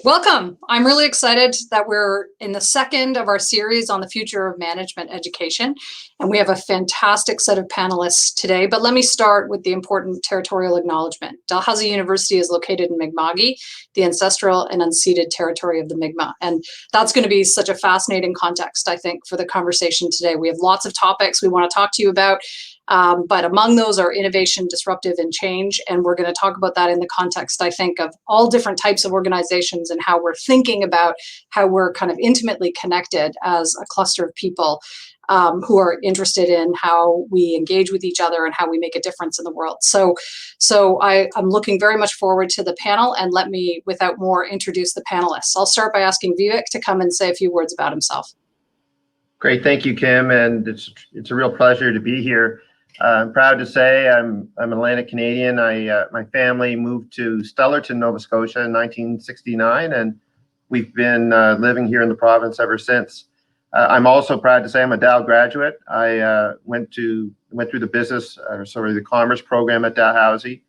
Welcome. I'm really excited that we're in the second of our series on the future of management education, and we have a fantastic set of panelists today. But let me start with the important territorial acknowledgement. Dalhousie University is located in Mi'kma'ki, the ancestral and unceded territory of the Mi'kmaq, and that's going to be such a fascinating context, I think, for the conversation today. We have lots of topics we want to talk to you about. But among those are innovation, disruptive, and change. And we're going to talk about that in the context, I think, of all different types of organizations and how we're thinking about how we're kind of intimately connected as a cluster of people who are interested in how we engage with each other and how we make a difference in the world. So I'm looking very much forward to the panel, and let me, without more, introduce the panelists. I'll start by asking Vivek to come and say a few words about himself. Great, thank you, Kim, and it's a real pleasure to be here. I'm proud to say I'm Atlantic Canadian. My family moved to Stellarton, Nova Scotia in 1969, and we've been living here in the province ever since. I'm also proud to say I'm a Dal graduate. I went through the the commerce program at Dalhousie.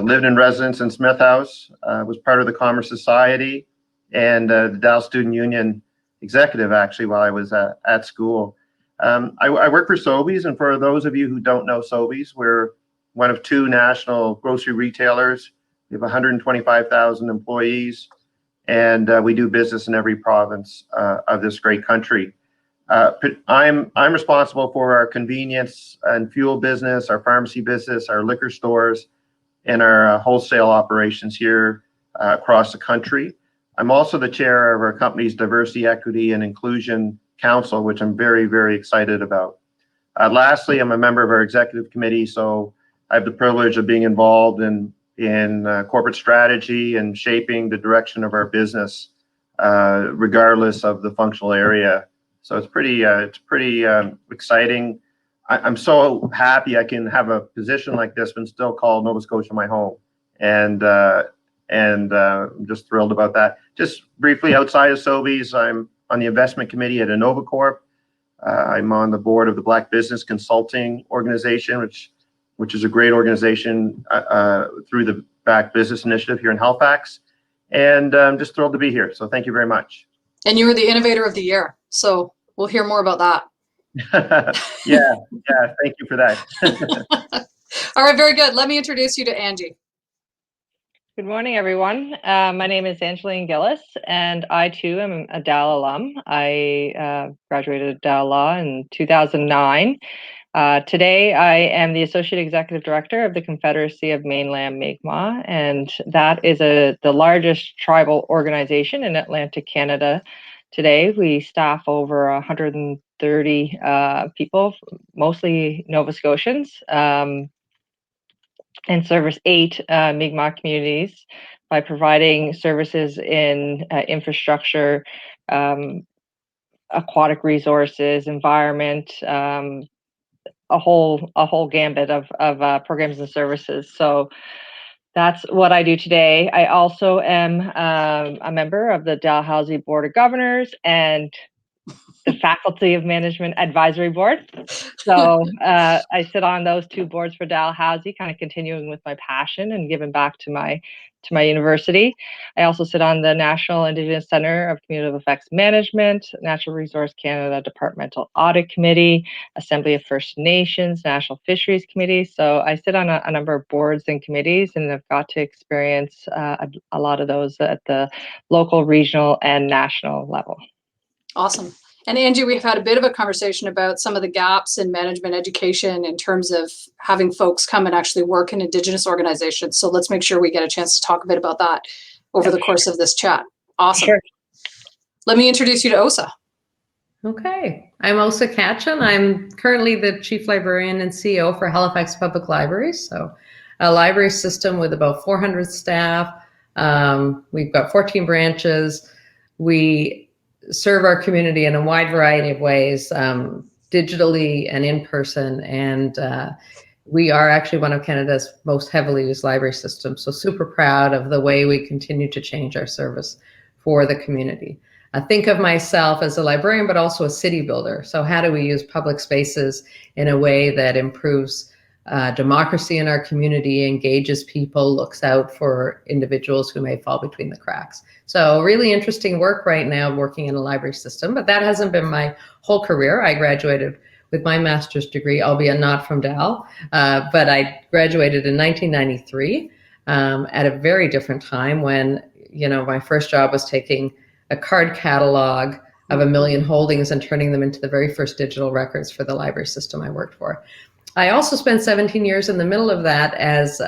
Lived in residence in Smith House. Was part of the Commerce Society and the Dal Student Union executive, actually, while I was at school. I work for Sobeys, and for those of you who don't know Sobeys, we're one of two national grocery retailers. We have 125,000 employees, and we do business in every province of this great country. I'm responsible for our convenience and fuel business, our pharmacy business, our liquor stores, and our wholesale operations here across the country. I'm also the chair of our company's Diversity, Equity, and Inclusion Council, which I'm very, very excited about. Lastly, I'm a member of our executive committee, so I have the privilege of being involved in corporate strategy and shaping the direction of our business, regardless of the functional area. So it's pretty exciting. I'm so happy I can have a position like this and still call Nova Scotia my home, and I'm just thrilled about that. Just briefly, outside of Sobeys, I'm on the investment committee at InnovaCorp. I'm on the board of the Black Business Consulting Organization, which is a great organization through the Black Business Initiative here in Halifax. And I'm just thrilled to be here. So thank you very much. And you were the Innovator of the Year. So we'll hear more about that. yeah, thank you for that. All right, very good. Let me introduce you to Angie. Good morning, everyone. My name is Angeline Gillis, and I too am a Dal alum. I graduated Dal Law in 2009. Today, I am the Associate Executive Director of the Confederacy of Mainland Mi'kmaq, and that is the largest tribal organization in Atlantic Canada. Today, we staff over 130 people, mostly Nova Scotians, and service 8 Mi'kmaq communities by providing services in infrastructure, aquatic resources, environment, a whole gambit of programs and services. So that's what I do today. I also am a member of the Dalhousie Board of Governors and the Faculty of Management Advisory Board. So I sit on those two boards for Dalhousie, kind of continuing with my passion and giving back to my university. I also sit on the National Indigenous Center of Cumulative Effects Management, Natural Resource Canada Departmental Audit Committee, Assembly of First Nations, National Fisheries Committee. So I sit on a number of boards and committees, and I've got to experience a lot of those at the local, regional, and national level. Awesome. And Angie, we've had a bit of a conversation about some of the gaps in management education in terms of having folks come and actually work in Indigenous organizations. So let's make sure we get a chance to talk a bit about that over the course of this chat. Awesome. Sure. Let me introduce you to Osa. Okay. I'm Osa Kachan. I'm currently the Chief Librarian and CEO for Halifax Public Libraries. So a library system with about 400 staff. We've got 14 branches. We serve our community in a wide variety of ways, digitally and in person. And we are actually one of Canada's most heavily used library systems. So super proud of the way we continue to change our service for the community. I think of myself as a librarian, but also a city builder. So how do we use public spaces in a way that improves democracy in our community, engages people, looks out for individuals who may fall between the cracks. So really interesting work right now working in a library system, but that hasn't been my whole career. I graduated with my master's degree, albeit not from Dal, but I graduated in 1993 at a very different time when, my first job was taking a card catalog of 1 million holdings and turning them into the very first digital records for the library system I worked for. I also spent 17 years in the middle of that as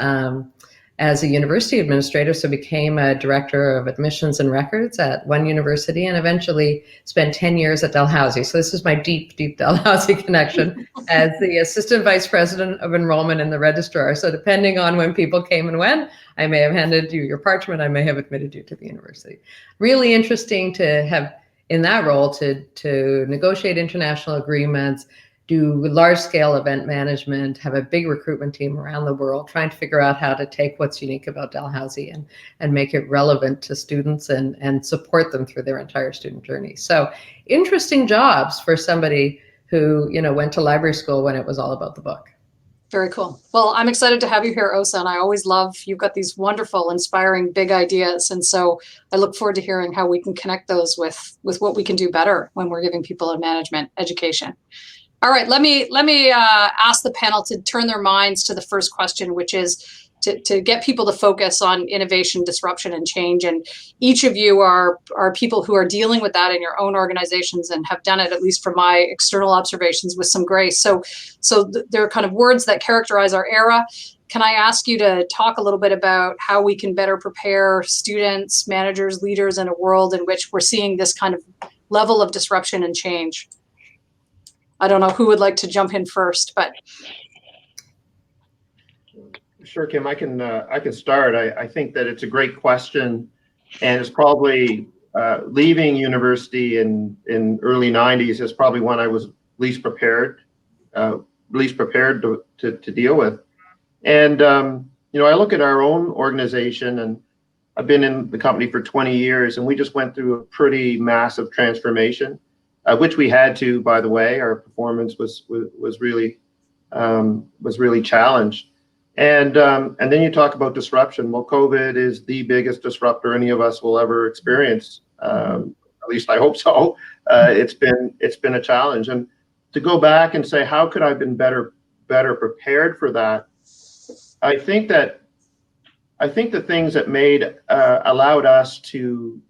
a university administrator, so became a director of admissions and records at one university, and eventually spent 10 years at Dalhousie. So this is my deep Dalhousie connection as the assistant vice president of enrollment in the registrar. So depending on when people came and went, I may have handed you your parchment, I may have admitted you to the university. Really interesting to have in that role to negotiate international agreements, do large-scale event management, have a big recruitment team around the world, trying to figure out how to take what's unique about Dalhousie and make it relevant to students and support them through their entire student journey. So interesting jobs for somebody who, went to library school when it was all about the book. Very cool. Well, I'm excited to have you here, Osa, and I always love, you've got these wonderful, inspiring, big ideas. And so I look forward to hearing how we can connect those with what we can do better when we're giving people a management education. All right, let me ask the panel to turn their minds to the first question, which is to get people to focus on innovation, disruption, and change. And each of you are people who are dealing with that in your own organizations and have done it, at least from my external observations, with some grace. So there are kind of words that characterize our era. Can I ask you to talk a little bit about how we can better prepare students, managers, leaders in a world in which we're seeing this kind of level of disruption and change? I don't know who would like to jump in first, but. Sure, Kim, I can start. I think that it's a great question, and it's probably leaving university in early 90s is probably one I was least prepared to deal with. And I look at our own organization, and I've been in the company for 20 years, and we just went through a pretty massive transformation. Which we had to, by the way. Our performance was really challenged, and then you talk about disruption. Well, COVID is the biggest disruptor any of us will ever experience. At least I hope so. It's been a challenge, and to go back and say, how could I have been better prepared for that? I think the things that allowed us to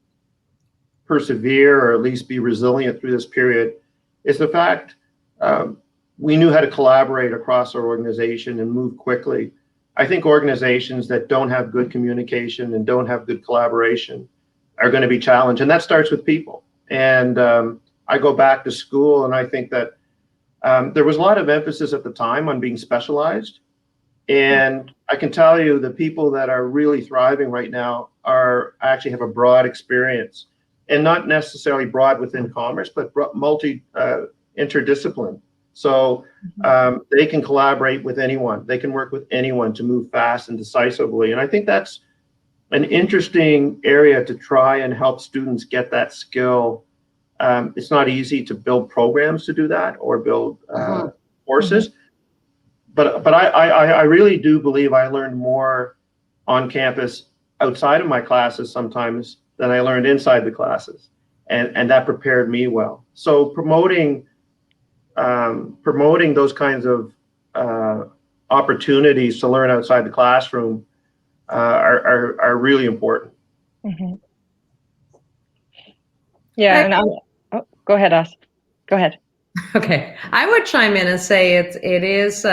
persevere, or at least be resilient through this period, is the fact we knew how to collaborate across our organization and move quickly. I think organizations that don't have good communication and don't have good collaboration are going to be challenged, and that starts with people. And I go back to school, and I think that there was a lot of emphasis at the time on being specialized. And I can tell you the people that are really thriving right now actually have a broad experience. And not necessarily broad within commerce, but interdiscipline. So they can collaborate with anyone. They can work with anyone to move fast and decisively. And I think that's an interesting area to try and help students get that skill. It's not easy to build programs to do that or build courses. But I really do believe I learned more on campus outside of my classes sometimes than I learned inside the classes, and that prepared me well. So promoting those kinds of opportunities to learn outside the classroom are really important. Mm-hmm. Yeah, and go ahead, Us. Go ahead. Okay, I would chime in and say it is.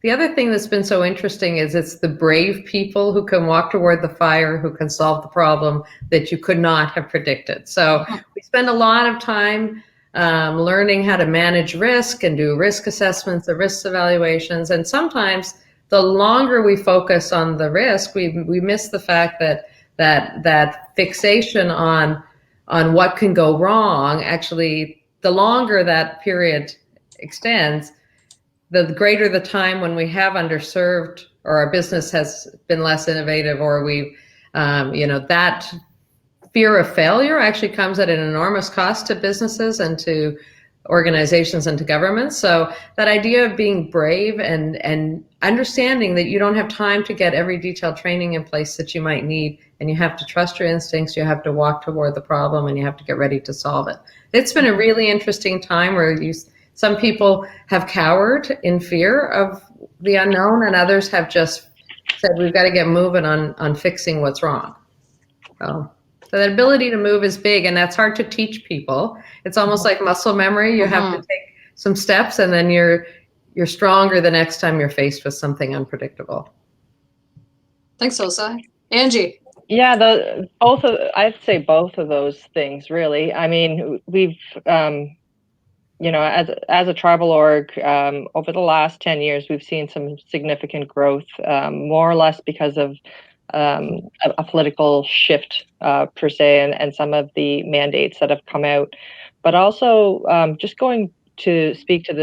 The other thing that's been so interesting is it's the brave people who can walk toward the fire, who can solve the problem that you could not have predicted. So we spend a lot of time learning how to manage risk and do risk assessments, the risk evaluations. And sometimes the longer we focus on the risk, we miss the fact that fixation on what can go wrong, actually, the longer that period extends, the greater the time when we have underserved or our business has been less innovative, or we, that fear of failure actually comes at an enormous cost to businesses and to organizations and to governments. So that idea of being brave and understanding that you don't have time to get every detailed training in place that you might need, and you have to trust your instincts, you have to walk toward the problem, and you have to get ready to solve it. It's been a really interesting time where some people have cowered in fear of the unknown, and others have just said, we've got to get moving on fixing what's wrong. So that ability to move is big, and that's hard to teach people. It's almost like muscle memory. You have to take some steps, and then you're stronger the next time you're faced with something unpredictable. Thanks, Osa. Angie. Yeah, I'd say both of those things, really. I mean, we've, as a tribal org, over the last 10 years, we've seen some significant growth, more or less because of a political shift per se, and some of the mandates that have come out, but also just going to speak to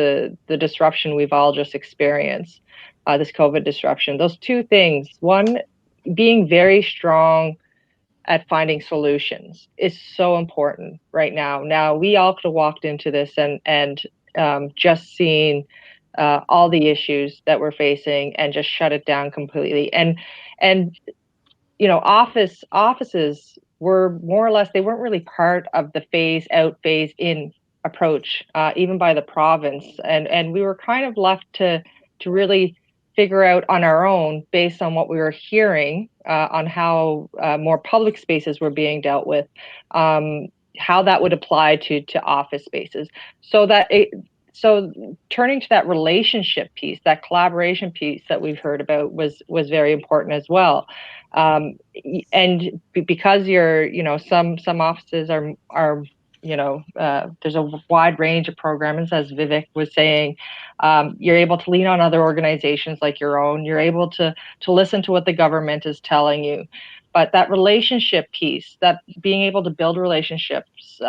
the disruption we've all just experienced, this COVID disruption. Those two things: one, being very strong at finding solutions is so important right now. Now, we all could have walked into this and just seen all the issues that we're facing and just shut it down completely. And offices were more or less, they weren't really part of the phase out, phase in approach, even by the province. And we were kind of left to really figure out on our own, based on what we were hearing on how more public spaces were being dealt with, how that would apply to office spaces. So turning to that relationship piece, that collaboration piece that we've heard about was very important as well. And because some offices are there's a wide range of programs, as Vivek was saying. You're able to lean on other organizations like your own. You're able to listen to what the government is telling you. But that relationship piece, that being able to build relationships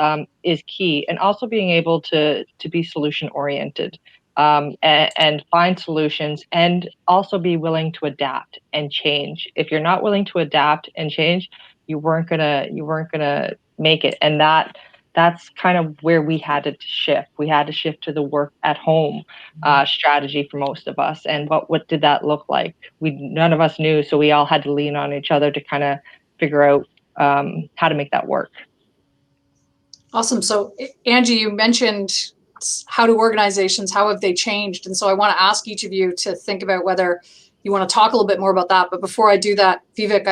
is key, and also being able to be solution oriented and find solutions, and also be willing to adapt and change. If you're not willing to adapt and change, you weren't gonna make it. And that's kind of where we had to shift. We had to shift to the work at home strategy for most of us. And what did that look like? None of us knew, so we all had to lean on each other to kind of figure out how to make that work. Awesome. So Angie, you mentioned how have they changed? And so I want to ask each of you to think about whether you want to talk a little bit more about that. But before I do that, Vivek,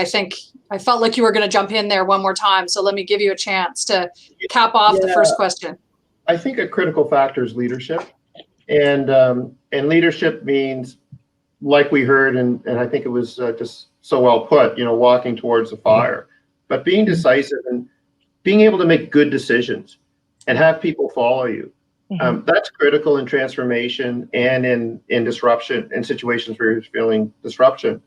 I felt like you were going to jump in there one more time. So let me give you a chance to cap off the first question. I think a critical factor is leadership. And leadership means, like we heard, and I think it was just so well put, walking towards the fire, but being decisive and being able to make good decisions and have people follow you. That's critical in transformation and in disruption, in situations where you're feeling disruption.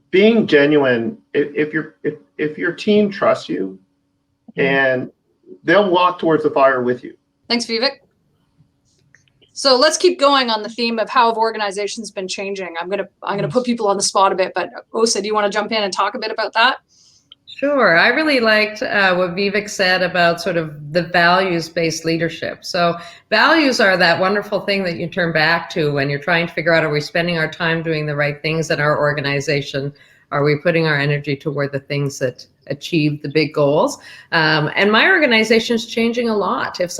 Being genuine, if your team trusts you, and they'll walk towards the fire with you. Thanks, Vivek. So let's keep going on the theme of how have organizations been changing. I'm gonna put people on the spot a bit, but Osa, do you want to jump in and talk a bit about that? Sure. I really liked what Vivek said about sort of the values-based leadership. So values are that wonderful thing that you turn back to when you're trying to figure out, are we spending our time doing the right things in our organization? Are we putting our energy toward the things that achieve the big goals? And my organization is changing a lot. If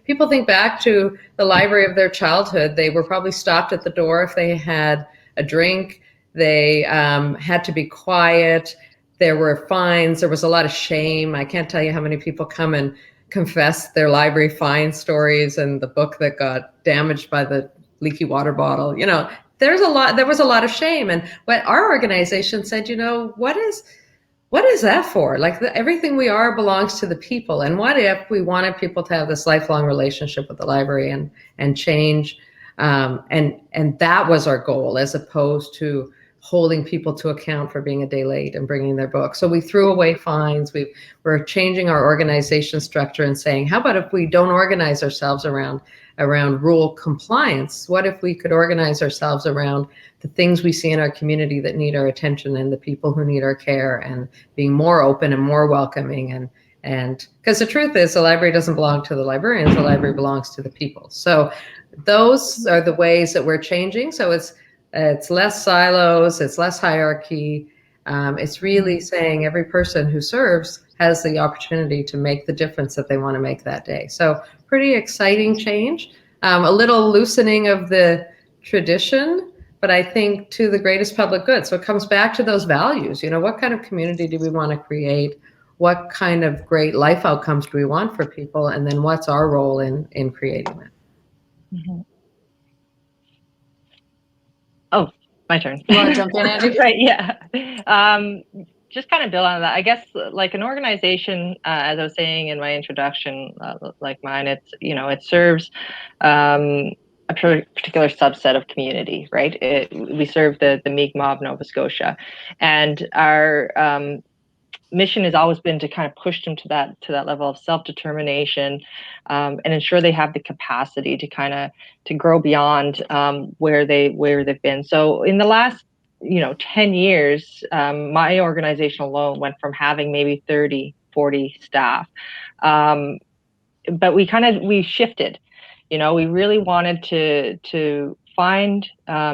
people think back to the library of their childhood, they were probably stopped at the door if they had a drink. They had to be quiet. There were fines. There was a lot of shame. I can't tell you how many people come and confess their library fine stories and the book that got damaged by the leaky water bottle. There was a lot of shame. And what our organization said, what is that for? Like everything we are belongs to the people. And what if we wanted people to have this lifelong relationship with the library and change? And that was our goal, as opposed to holding people to account for being a day late and bringing their book. So we threw away fines. We're changing our organization structure and saying, how about if we don't organize ourselves around rule compliance? What if we could organize ourselves around the things we see in our community that need our attention and the people who need our care, and being more open and more welcoming and And because the truth is, the library doesn't belong to the librarians, the library belongs to the people. So those are the ways that we're changing. So it's less silos, it's less hierarchy. It's really saying every person who serves has the opportunity to make the difference that they want to make that day. So pretty exciting change, a little loosening of the tradition, but I think to the greatest public good. So it comes back to those values. You know, what kind of community do we want to create? What kind of great life outcomes do we want for people? And then what's our role in creating that? Mm-hmm. Oh, my turn. You want to jump in, Angie? Right, yeah. Just kind of build on that. I guess like an organization, as I was saying in my introduction, like mine, it's, you know, it serves a particular subset of community, right? We serve the Mi'kmaq of Nova Scotia, and our mission has always been to kind of push them to that level of self-determination, and ensure they have the capacity to kind of to grow beyond where they've been. So in the last 10 years, my organization alone went from having maybe 30, 40 staff, but we shifted. We really wanted to find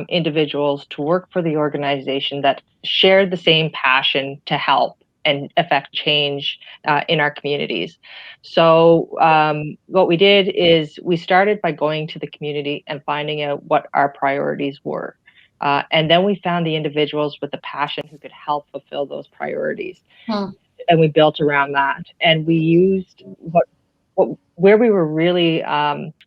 individuals to work for the organization that shared the same passion to help and affect change in our communities. So what we did is we started by going to the community and finding out what our priorities were. And then we found the individuals with the passion who could help fulfill those priorities. And we built around that. And we used where we were really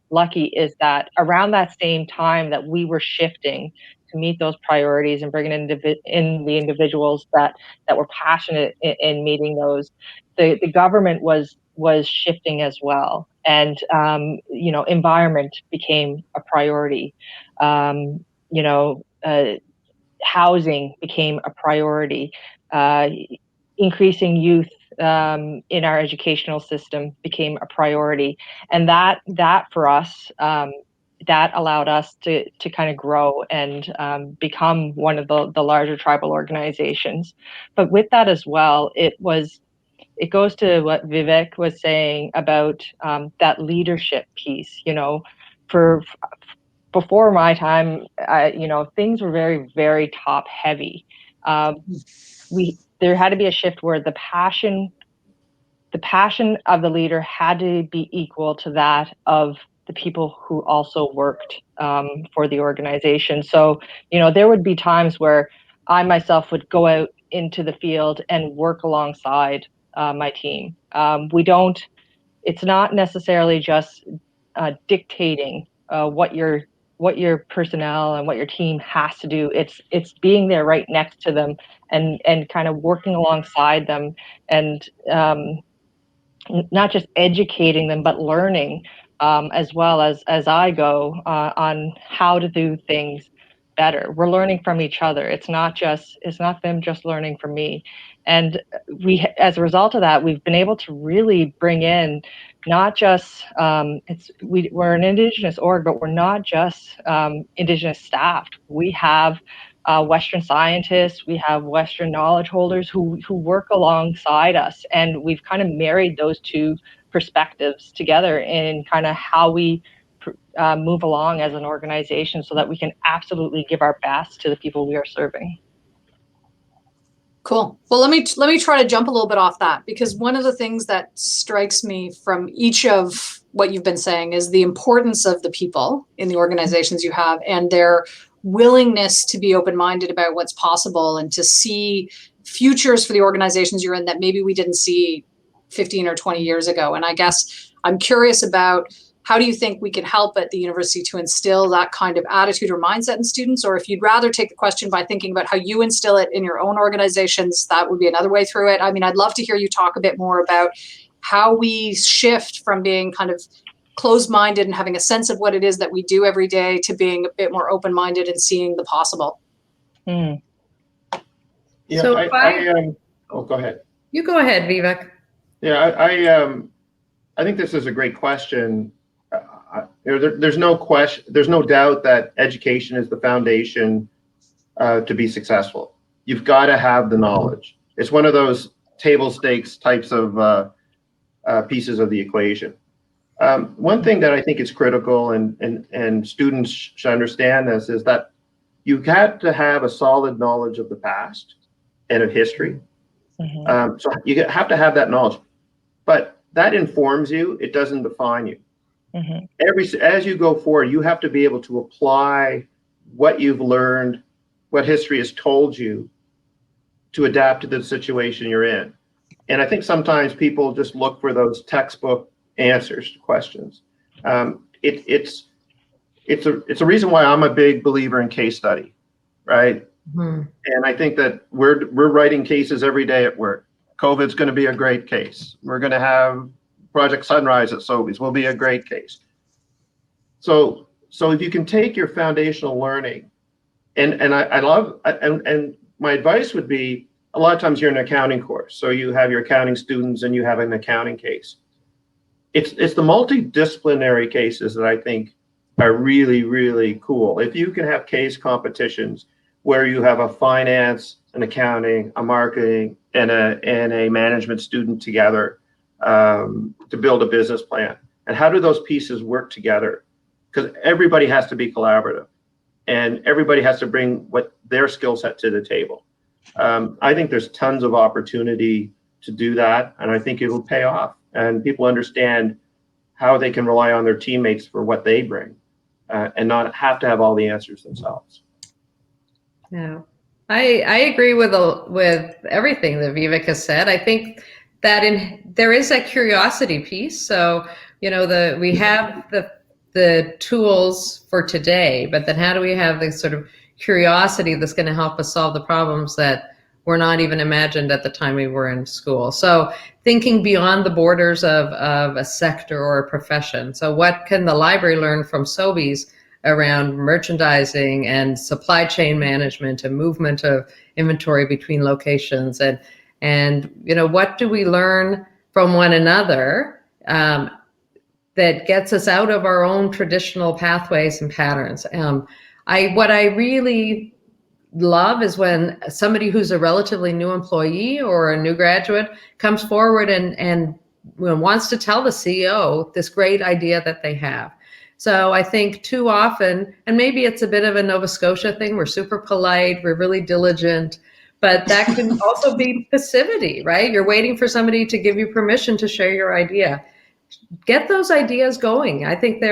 lucky is that around that same time that we were shifting to meet those priorities and bringing in the individuals that were passionate in meeting those, the government was shifting as well. And, environment became a priority. Housing became a priority. Increasing youth in our educational system became a priority. And that for us, that allowed us to kind of grow and become one of the larger tribal organizations. But with that as well, it goes to what Vivek was saying about that leadership piece. Before my time, things were very, very top heavy. There had to be a shift where the passion of the leader had to be equal to that of the people who also worked for the organization. So, there would be times where I myself would go out into the field and work alongside my team. It's not necessarily just dictating what your personnel and what your team has to do. It's being there right next to them and kind of working alongside them and not just educating them, but learning as well as I go on how to do things better. We're learning from each other. It's not them just learning from me. And as a result of that, we've been able to really bring in not just we're an Indigenous org, but we're not just Indigenous staffed. We have Western scientists, we have Western knowledge holders who work alongside us, and we've kind of married those two perspectives together in kind of how we move along as an organization, so that we can absolutely give our best to the people we are serving. Cool. Well, let me try to jump a little bit off that, because one of the things that strikes me from each of what you've been saying is the importance of the people in the organizations you have and their willingness to be open-minded about what's possible and to see futures for the organizations you're in that maybe we didn't see 15 or 20 years ago. And I guess I'm curious about, how do you think we can help at the university to instill that kind of attitude or mindset in students? Or if you'd rather take the question by thinking about how you instill it in your own organizations, that would be another way through it. I mean, I'd love to hear you talk a bit more about how we shift from being kind of closed-minded and having a sense of what it is that we do every day to being a bit more open-minded and seeing the possible. Yeah, So go ahead. You go ahead, Vivek. Yeah, I think this is a great question. There's no doubt that education is the foundation to be successful. You've got to have the knowledge. It's one of those table stakes types of pieces of the equation. One thing that I think is critical, and students should understand this, is that you have to have a solid knowledge of the past and of history. So you have to have that knowledge, but that informs you. It doesn't define you. As you go forward, you have to be able to apply what you've learned, what history has told you, to adapt to the situation you're in. And I think sometimes people just look for those textbook answers to questions. It's a reason why I'm a big believer in case study, right? And I think that we're writing cases every day at work. COVID's going to be a great case. We're going to have Project Sunrise at Sobeys will be a great case. So if you can take your foundational learning, and I love, and my advice would be, a lot of times you're in an accounting course, so you have your accounting students and you have an accounting case. It's the multidisciplinary cases that I think are really, really cool. If you can have case competitions where you have a finance, an accounting, a marketing, and a management student together to build a business plan. And how do those pieces work together? Because everybody has to be collaborative and everybody has to bring what their skill set to the table. I think there's tons of opportunity to do that, and I think it will pay off. And people understand how they can rely on their teammates for what they bring, and not have to have all the answers themselves. Yeah, I agree with everything that Vivek has said. I think that there is a curiosity piece. So we have the tools for today, but then how do we have this sort of curiosity that's going to help us solve the problems that were not even imagined at the time we were in school? So thinking beyond the borders of a sector or a profession. So what can the library learn from Sobeys around merchandising and supply chain management and movement of inventory between locations, and what do we learn from one another that gets us out of our own traditional pathways and patterns? What I really love is when somebody who's a relatively new employee or a new graduate comes forward and wants to tell the CEO this great idea that they have. So I think too often, and maybe it's a bit of a Nova Scotia thing, we're super polite, we're really diligent, but that can also be passivity, right? You're waiting for somebody to give you permission to share your idea. Get those ideas going. I think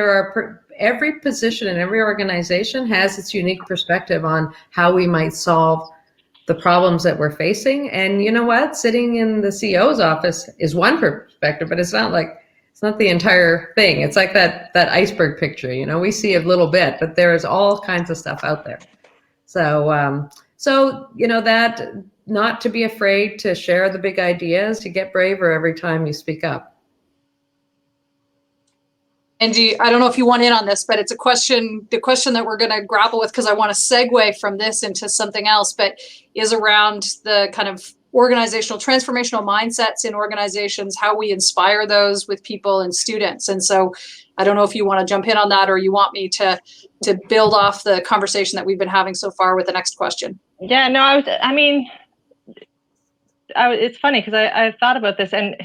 every position in every organization has its unique perspective on how we might solve the problems that we're facing. And you know what? Sitting in the CEO's office is one perspective, but it's not the entire thing. It's like that iceberg picture. We see a little bit, but there is all kinds of stuff out there. So that not to be afraid to share the big ideas, to get braver every time you speak up. Angie, I don't know if you want in on this, but it's the question that we're going to grapple with, because I want to segue from this into something else, but is around the kind of organizational transformational mindsets in organizations, how we inspire those with people and students. And so I don't know if you want to jump in on that, or you want me to build off the conversation that we've been having so far with the next question. Yeah, no, it's funny because I thought about this, and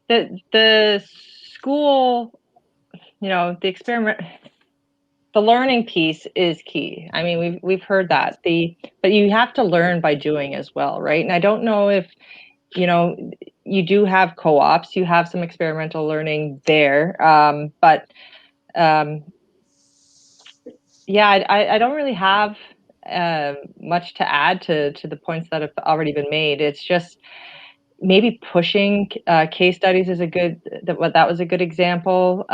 the school, the experiment, the learning piece is key. I mean, we've heard that, but you have to learn by doing as well, right? And I don't know if, you do have co-ops, you have some experimental learning there, but yeah, I don't really have much to add to the points that have already been made. It's just maybe pushing case studies is that was a good example.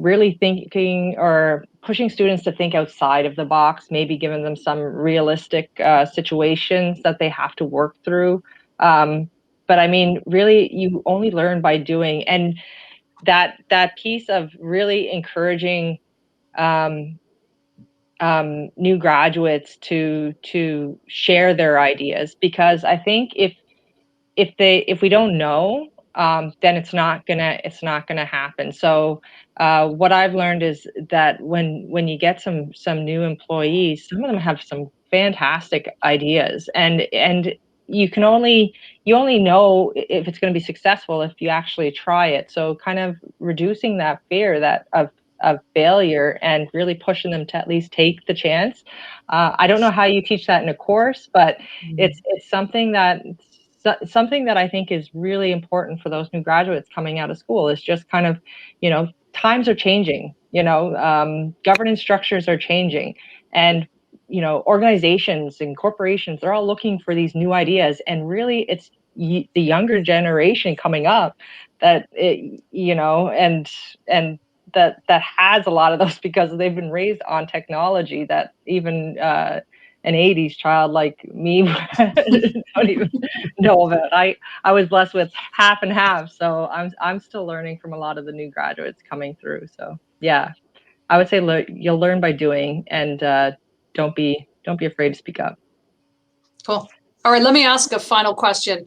Really thinking or pushing students to think outside of the box, maybe giving them some realistic situations that they have to work through. But I mean, really, you only learn by doing, and that piece of really encouraging new graduates to share their ideas, because I think if we don't know, then it's not gonna happen. So what I've learned is that when you get some new employees, some of them have some fantastic ideas, and you only know if it's going to be successful if you actually try it. So kind of reducing that fear of failure and really pushing them to at least take the chance. I don't know how you teach that in a course, but it's something that I think is really important for those new graduates coming out of school. Is just kind of, times are changing, governance structures are changing, and organizations and corporations, they're all looking for these new ideas, and really it's the younger generation coming up that and that has a lot of those, because they've been raised on technology that even an 80s child like me don't even know about. I was blessed with half and half, so I'm still learning from a lot of the new graduates coming through. So yeah, I would say you'll learn by doing, and don't be afraid to speak up. Cool. All right, let me ask a final question.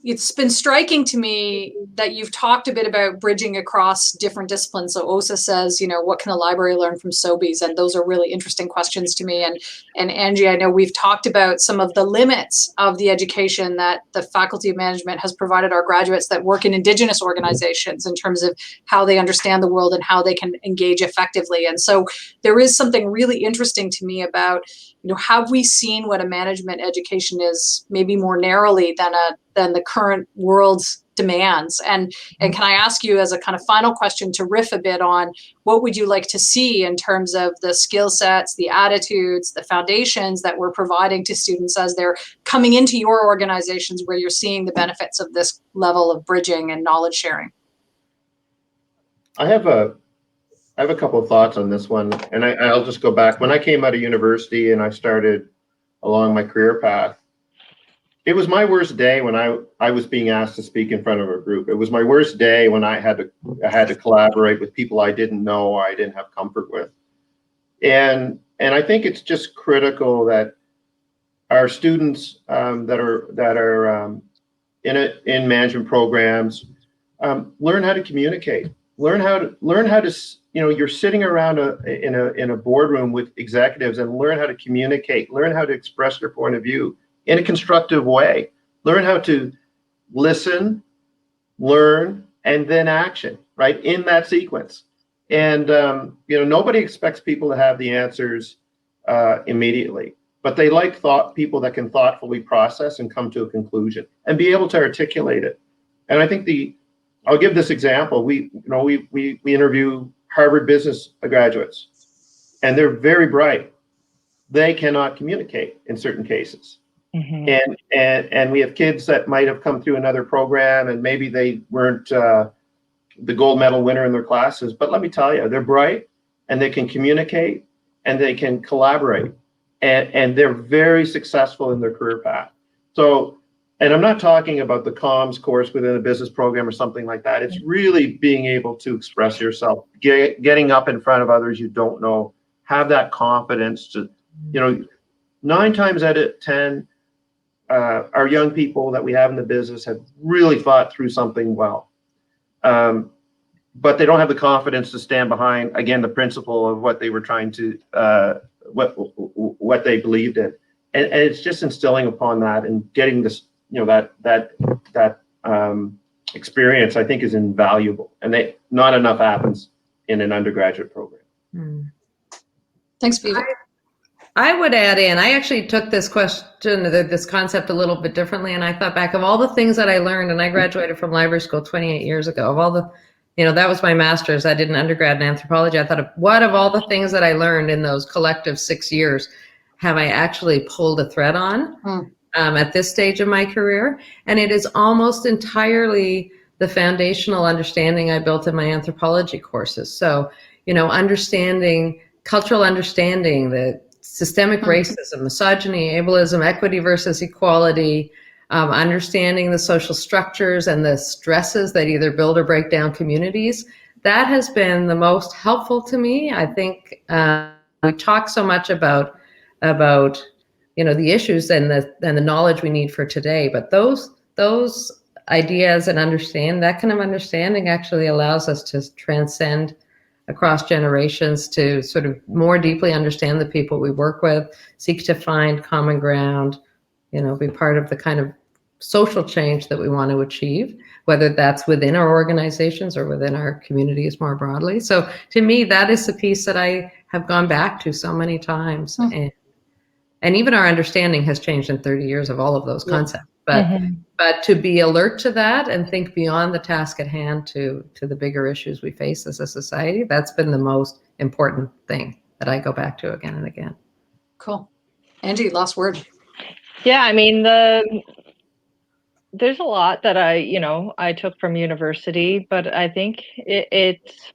It's been striking to me that you've talked a bit about bridging across different disciplines. So OSA says, what can a library learn from Sobeys? And those are really interesting questions to me. And Angie, I know we've talked about some of the limits of the education that the Faculty of Management has provided our graduates that work in Indigenous organizations in terms of how they understand the world and how they can engage effectively. And so there is something really interesting to me about, have we seen what a management education is maybe more narrowly than the current world's demands? And can I ask you as a kind of final question to riff a bit on what would you like to see in terms of the skill sets, the attitudes, the foundations that we're providing to students as they're coming into your organizations where you're seeing the benefits of this level of bridging and knowledge sharing? I have a couple of thoughts on this one, and I'll just go back. When I came out of university and I started along my career path, it was my worst day when I was being asked to speak in front of a group. It was my worst day when I had to collaborate with people I didn't know or I didn't have comfort with. And I think it's just critical that our students that are in management programs learn how to communicate. Learn how to you're sitting around in a boardroom with executives, and learn how to communicate. Learn how to express your point of view in a constructive way. Learn how to listen, learn, and then action, right, in that sequence. And nobody expects people to have the answers immediately, but they like people that can thoughtfully process and come to a conclusion and be able to articulate it. And I think I'll give this example. We interview Harvard business graduates, and they're very bright. They cannot communicate in certain cases. Mm-hmm. And we have kids that might have come through another program, and maybe they weren't the gold medal winner in their classes. But let me tell you, they're bright, and they can communicate, and they can collaborate, and they're very successful in their career path. So, and I'm not talking about the comms course within a business program or something like that. It's really being able to express yourself, getting up in front of others you don't know, have that confidence to, 9 times out of 10, our young people that we have in the business have really thought through something well. But they don't have the confidence to stand behind, again, the principle of what they were trying to, what they believed in. And it's just instilling upon that and getting this, that experience, I think, is invaluable. And not enough happens in an undergraduate program. Thanks, Vivek. I would add in, I actually took this concept a little bit differently, and I thought back of all the things that I learned, and I graduated from library school 28 years ago. Of all the, that was my master's. I did an undergrad in anthropology. I thought of what of all the things that I learned in those collective 6 years have I actually pulled a thread on at this stage of my career? And it is almost entirely the foundational understanding I built in my anthropology courses. So, cultural understanding, the systemic racism, misogyny, ableism, equity versus equality, understanding the social structures and the stresses that either build or break down communities. That has been the most helpful to me. I think we talk so much about the issues and the knowledge we need for today, but those ideas and that kind of understanding actually allows us to transcend across generations, to sort of more deeply understand the people we work with, seek to find common ground, be part of the kind of social change that we want to achieve, whether that's within our organizations or within our communities more broadly. So to me, that is the piece that I have gone back to so many times. And even our understanding has changed in 30 years of all of those concepts. But to be alert to that and think beyond the task at hand to the bigger issues we face as a society, that's been the most important thing that I go back to again and again. Cool. Angie, last word. Yeah, I mean, there's a lot that I took from university, but I think it's,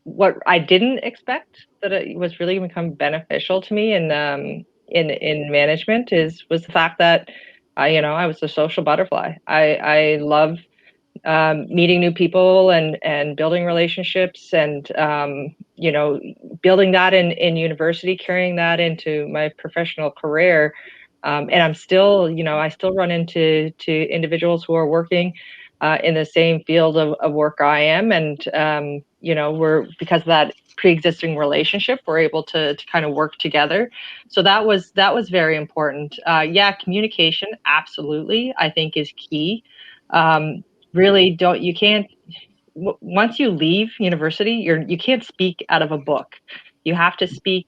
what I didn't expect that it was really going to become beneficial to me in management was the fact that I was a social butterfly. I love meeting new people and building relationships and building that in university, carrying that into my professional career. And I'm still, I still run into individuals who are working in the same field of work I am. And, we're, because of that pre-existing relationship, we're able to kind of work together. So that was very important. Communication, absolutely, I think is key. Really once you leave university, you can't speak out of a book. You have to speak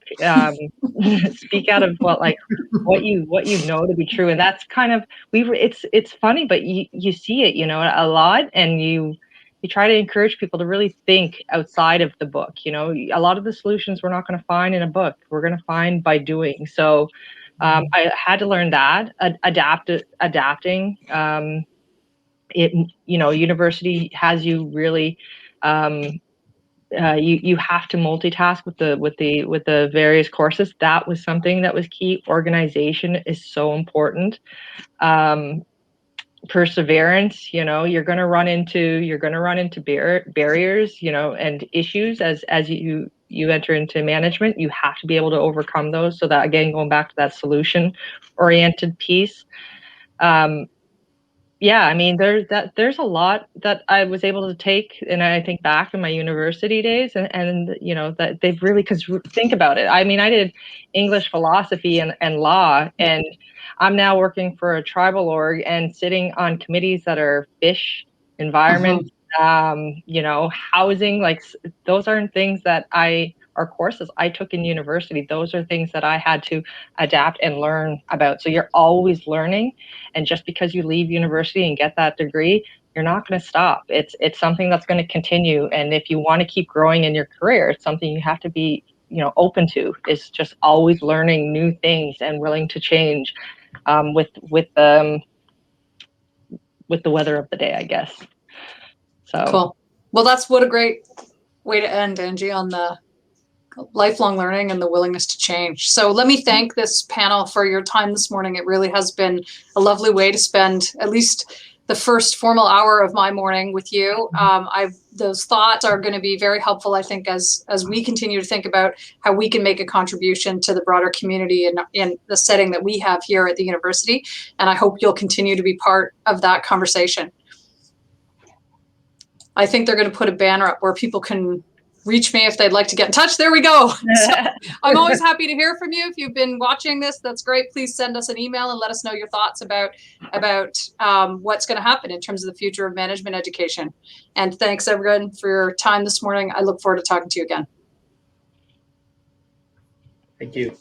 speak out of what you know to be true. And that's kind of it's funny, but you see it, a lot, and you try to encourage people to really think outside of the book. A lot of the solutions we're not going to find in a book. We're going to find by doing. So I had to learn that adapting. University has you really you have to multitask with the various courses. That was something that was key. Organization is so important. Perseverance, you're going to run into barriers, and issues as you enter into management. You have to be able to overcome those. So that, again, going back to that solution oriented piece. I mean, there's a lot that I was able to take, and I think back in my university days, and that they've really, because think about it. I mean, I did English, philosophy, and law, and I'm now working for a tribal org and sitting on committees that are fish, environment, housing. Like, those aren't things that are courses I took in university. Those are things that I had to adapt and learn about. So you're always learning. And just because you leave university and get that degree, you're not going to stop. It's something that's going to continue. And if you want to keep growing in your career, it's something you have to be, open to. Is just always learning new things and willing to change with the weather of the day, I guess. So cool. Well, what a great way to end, Angie, on the lifelong learning and the willingness to change. So let me thank this panel for your time this morning. It really has been a lovely way to spend at least the first formal hour of my morning with you. Those thoughts are going to be very helpful, I think, as we continue to think about how we can make a contribution to the broader community in the setting that we have here at the university. And I hope you'll continue to be part of that conversation. I think they're going to put a banner up where people can reach me if they'd like to get in touch. There we go. So I'm always happy to hear from you. If you've been watching this, that's great. Please send us an email and let us know your thoughts about what's going to happen in terms of the future of management education. And thanks, everyone, for your time this morning. I look forward to talking to you again. Thank you.